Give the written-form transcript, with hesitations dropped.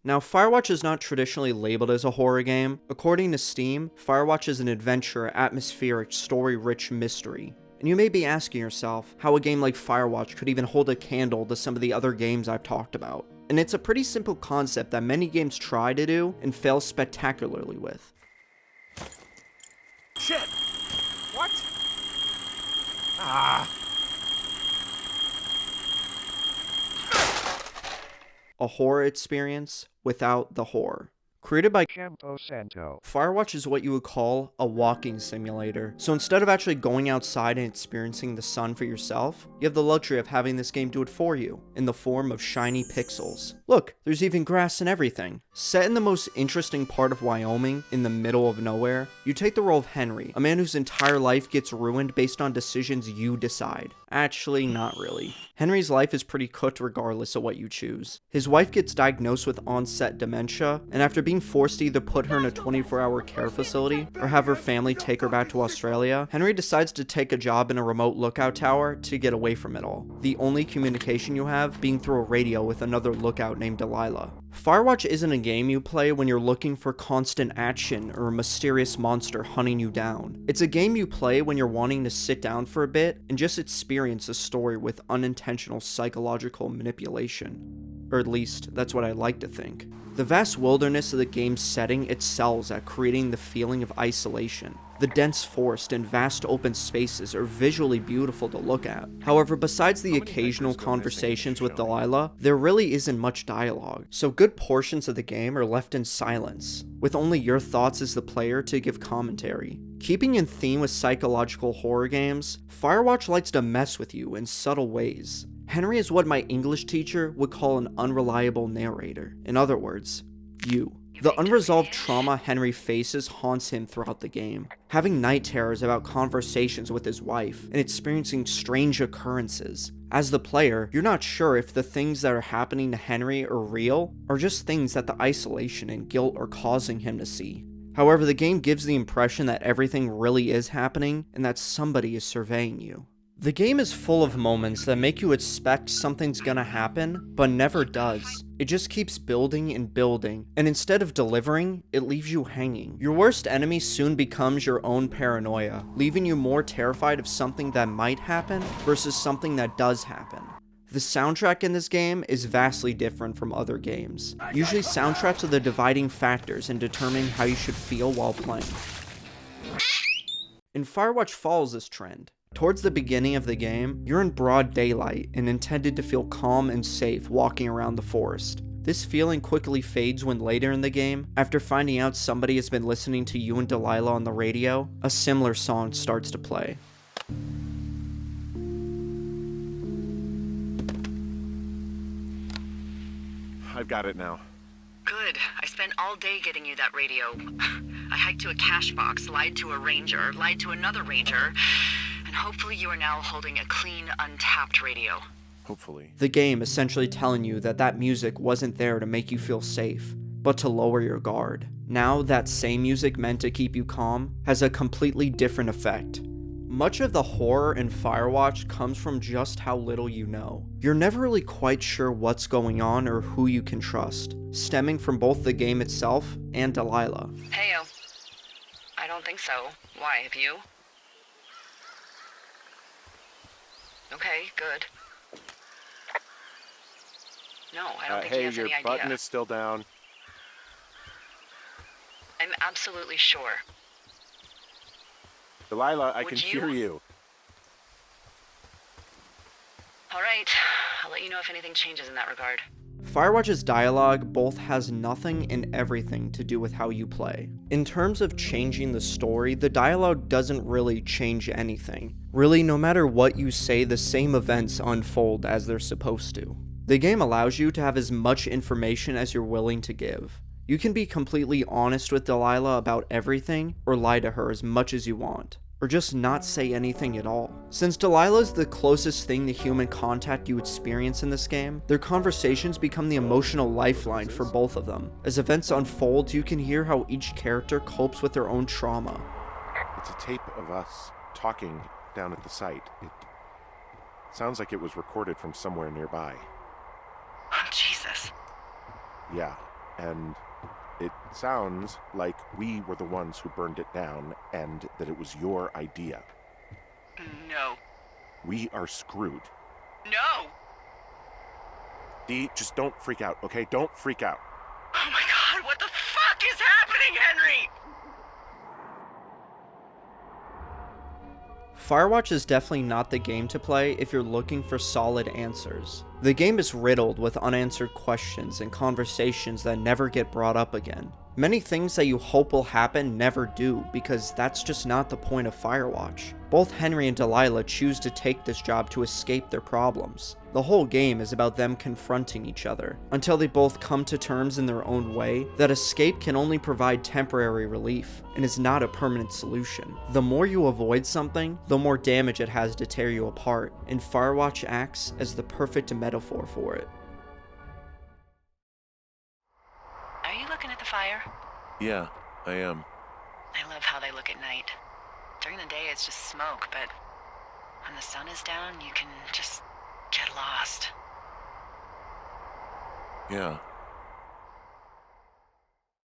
Now, Firewatch is not traditionally labeled as a horror game. According to Steam, Firewatch is an adventure, atmospheric, story-rich mystery. And you may be asking yourself how a game like Firewatch could even hold a candle to some of the other games I've talked about. And it's a pretty simple concept that many games try to do and fail spectacularly with. Shit! What? Ah! A horror experience without the horror. Created by Campo Santo. Firewatch is what you would call a walking simulator. So instead of actually going outside and experiencing the sun for yourself, you have the luxury of having this game do it for you, in the form of shiny pixels. Look, there's even grass and everything. Set in the most interesting part of Wyoming, in the middle of nowhere, you take the role of Henry, a man whose entire life gets ruined based on decisions you decide. Actually, not really. Henry's life is pretty cooked regardless of what you choose. His wife gets diagnosed with onset dementia, and after being forced to either put her in a 24-hour care facility or have her family take her back to Australia, Henry decides to take a job in a remote lookout tower to get away from it all. The only communication you have being through a radio with another lookout named Delilah. Firewatch isn't a game you play when you're looking for constant action or a mysterious monster hunting you down. It's a game you play when you're wanting to sit down for a bit and just experience a story with unintentional psychological manipulation. Or at least, that's what I like to think. The vast wilderness of the game's setting excels at creating the feeling of isolation. The dense forest and vast open spaces are visually beautiful to look at. However, besides the occasional conversations with Delilah, there really isn't much dialogue, so good portions of the game are left in silence, with only your thoughts as the player to give commentary. Keeping in theme with psychological horror games, Firewatch likes to mess with you in subtle ways. Henry is what my English teacher would call an unreliable narrator. In other words, you. The unresolved trauma Henry faces haunts him throughout the game, having night terrors about conversations with his wife and experiencing strange occurrences. As the player, you're not sure if the things that are happening to Henry are real or just things that the isolation and guilt are causing him to see. However, the game gives the impression that everything really is happening and that somebody is surveying you. The game is full of moments that make you expect something's gonna happen, but never does. It just keeps building and building, and instead of delivering, it leaves you hanging. Your worst enemy soon becomes your own paranoia, leaving you more terrified of something that might happen versus something that does happen. The soundtrack in this game is vastly different from other games. Usually soundtracks are the dividing factors in determining how you should feel while playing. And Firewatch follows this trend. Towards the beginning of the game, you're in broad daylight and intended to feel calm and safe walking around the forest. This feeling quickly fades when later in the game, after finding out somebody has been listening to you and Delilah on the radio, a similar song starts to play. I've got it now. Good. I spent all day getting you that radio. I hiked to a cash box, lied to a ranger, lied to another ranger, and hopefully you are now holding a clean, untapped radio. Hopefully. The game essentially telling you that that music wasn't there to make you feel safe, but to lower your guard. Now that same music meant to keep you calm has a completely different effect. Much of the horror in Firewatch comes from just how little you know. You're never really quite sure what's going on or who you can trust, stemming from both the game itself and Delilah. Heyo. I don't think so. Why, have you? Okay, good. No, I don't think he hey, has your any idea. button is still down. I'm absolutely sure. Delilah, I Would can you? hear you. All right, I'll let you know if anything changes in that regard. Firewatch's dialogue both has nothing and everything to do with how you play. In terms of changing the story, the dialogue doesn't really change anything. Really, no matter what you say, the same events unfold as they're supposed to. The game allows you to have as much information as you're willing to give. You can be completely honest with Delilah about everything, or lie to her as much as you want, or just not say anything at all. Since Delilah's the closest thing to human contact you experience in this game, their conversations become the emotional lifeline for both of them. As events unfold, you can hear how each character copes with their own trauma. It's a tape of us talking down at the site. It sounds like it was recorded from somewhere nearby. Oh, Jesus. Yeah. and it sounds like we were the ones who burned it down and that it was your idea. No. We are screwed. No! Dee, just don't freak out, okay? Don't freak out. Oh my god, what the fuck is happening, Henry? Firewatch is definitely not the game to play if you're looking for solid answers. The game is riddled with unanswered questions and conversations that never get brought up again. Many things that you hope will happen never do, because that's just not the point of Firewatch. Both Henry and Delilah choose to take this job to escape their problems. The whole game is about them confronting each other, until they both come to terms in their own way that escape can only provide temporary relief, and is not a permanent solution. The more you avoid something, the more damage it has to tear you apart, and Firewatch acts as the perfect metaphor for it. Are you looking at the fire? Yeah, I am. I love how they look at night. During the day it's just smoke, but when the sun is down, you can just get lost. Yeah,